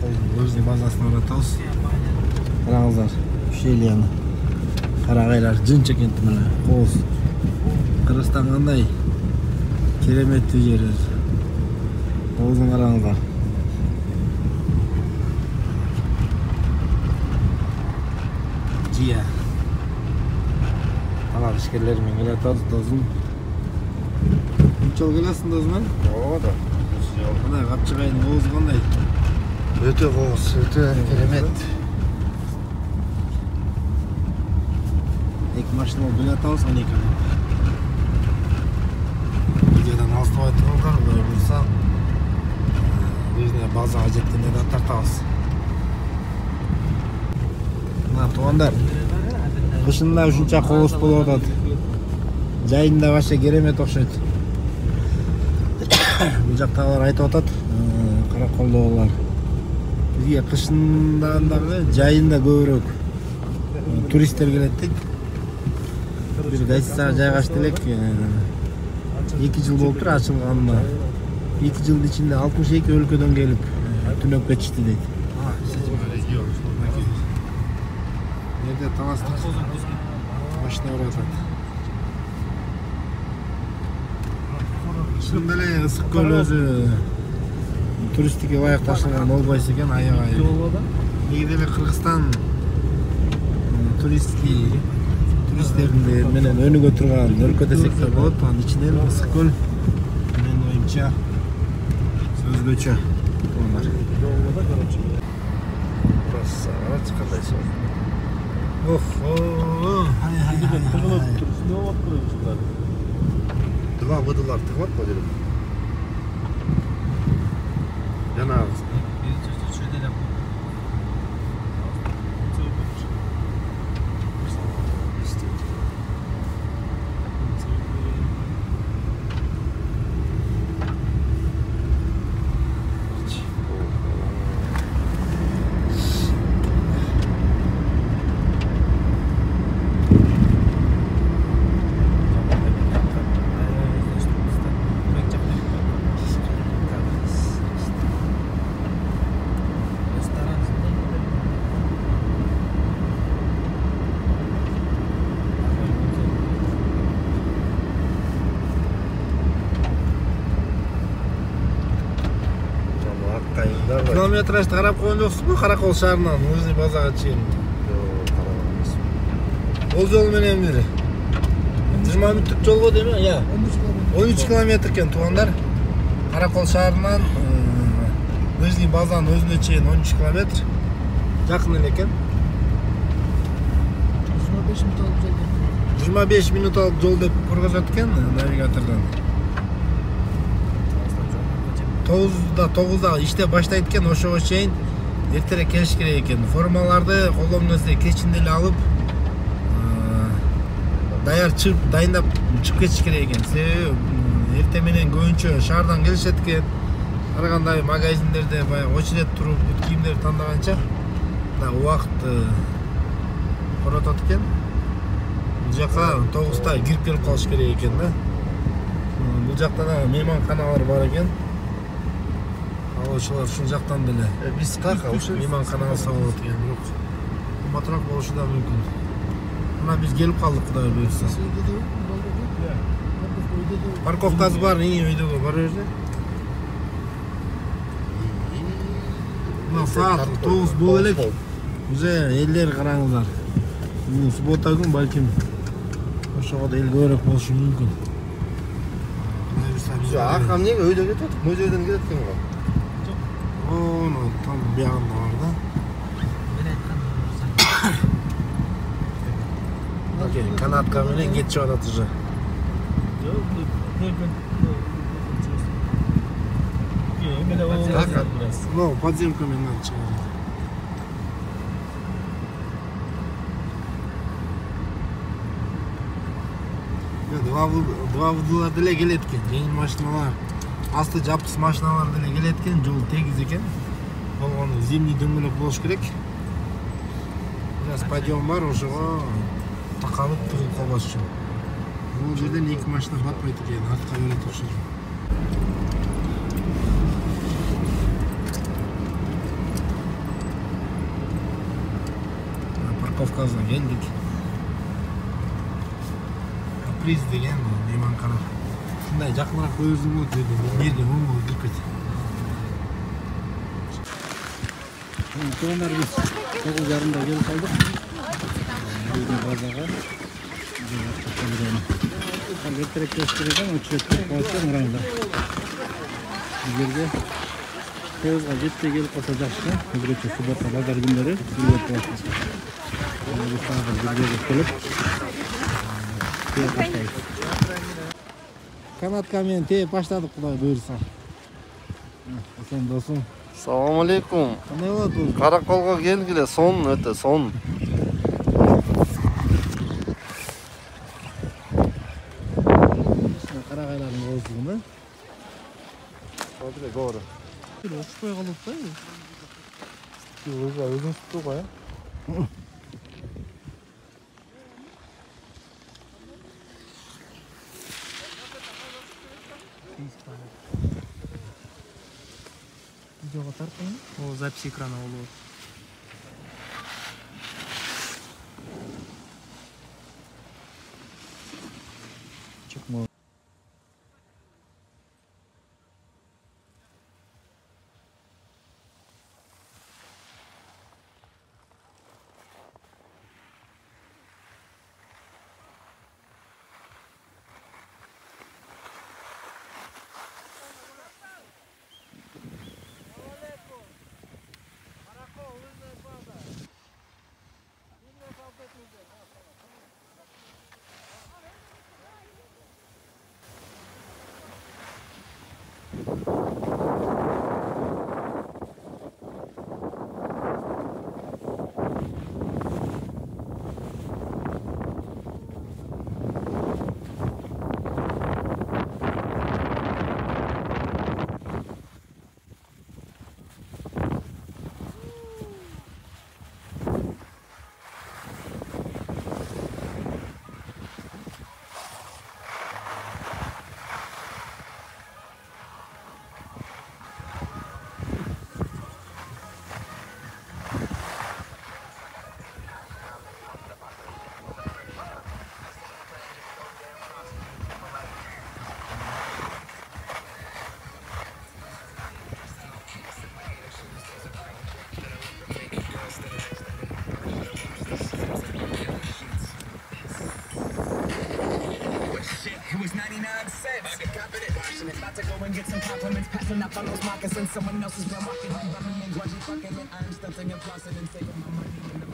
Караколдун өзүнүн базасына баратабыз. Караңыздар, ущельени. Карагайлар жынча экен мына Кооз. Кыргызстан кандай кереметтүү жер. Кооздун караңыздар. Жия. Ана ишкерлермен келатабыз досум. Нече жол келесиң досум? Оода. Кандай Капчыгайдын Коозу кандай? Өтө Кооз, өтө керемет. Эки машина келатабыз, 12. Видеодан алыстабай туруңдар, Кудай буйрса. Өзүнө базага жеткенде да тартабыз. Мына туугандар, кышында ушунча Кооз болуп атат. Жайында вообще керемет окшойт. Бул жактагылар айтып атат, Караколдогулар. Бизге кышындан дагы жайында көбүрөөк туристтер келет дейт. Бир гостиницага жайгашты элек. 2 жыл болуптур ачылганына. 2 жылдын ичинде 62 өлкөдөн келип түнөп кетишти дейт. Жерде таластык машина барып атат. Шынында эле ысык көл өзү туристтикке ылайык ташылган болбойт экен, аябай. Эгер эле Кыргызстан туристтердин менен өнүгө турган өлкө десек да болот. Анын ичинен ысык көл менин оюмча өзгөчө. Красавец кандайсың? Ох, Два выдылар тыгып атпы жерге? Жанагы километражды карап койгон жоксузбу? Каракол шаарынан өзүнүн базага чейин. Бул жол менен бир 20 мүнөттүк жол го дейм, 13 километр экен туугандар. Каракол шаарынан өзүнүн базанын өзүнө чейин 13 километр. Жакын эле экен. 25 мүнөт алып жол деп көргөзөт экен навигатордон. 9'da işte başlayıp eкен, ошого чейин эртерээк келиш керек экен. Формаларды колдонуп кечинде эле алып, даяр чыгып, дайындап чыгып кетиш керек экен. Себеби эрте менен көбүнчө шаардан келишет экен. Ар кандай магазиндерде баягы очередь туруп, кийимдерди тандаганча да убакыт коротот экен. Бул жака 9'da кирип келип калыш керек экен да. Бул жакта да мейманканалар бар экен. Ошолар ушул жактан деле. Биз кака ошо мейманкана алса болот экен, бирок кымбатыраак болушу да мүмкүн. Мына биз келип калдык, Кудай буйрса. Парковкасы бар, өйдөгө бар жерде. Мына саат 9 болуп элек. Уже элдер караңыздар. Бул суббота күн, балким ошого да эл көбүрөөк болушу мүмкүн. Акам эмнеге өйдө кетип атат? Музейден келет экен го. Onu tam bir anda orada. Okey, kanat kamera geçiyor atıcı. No, подземка менен чыгат. Два выдыла деле келет экен, жеңил машиналар. Асты жапсыз машиналар деле келет экен, жол тегиз экен. Болгону зимний дөңгөлөк болуш керек. Biraz подъем бар, ошого такалып тыгылып калбаш үчүн. Бул жерден 2 машина батпайт экен, артка бере турушат. Кавказдан келдик. Каприз деген мейманкана. Ушундай жакыныраак койсоң болот жерде. Жерде оңго кирип кет. Туугандар биз 9:30 келип калдык. Бизде базага. Erterek göstereceğim, uçuyorlar, kalkıyor mırayla. Bizlerge 9'a 7'de gelip basacaksa, öbürüçü Subat'a pazar günleri Subat'a basacak. Bir sağa bizlerge gelip teyip başlayız. Kanatka men teyip başladık Kuday buyursa. Sen dostum. Assalamu alaikum. Ne oldu bu? Karakolga gelgile son öte son. Karagayların bozduğunu. Hadi doğru. Uçmaya kalıp da mı? Özün tuttu koya. Видеоға тартпайын? Ол запись экрана olur. Çıkma. About to go and get some compliments, passing up on those moccasins. Someone else has been walking, I'm running and grudging, fucking, and I'm stunting and flossing and saving my money in the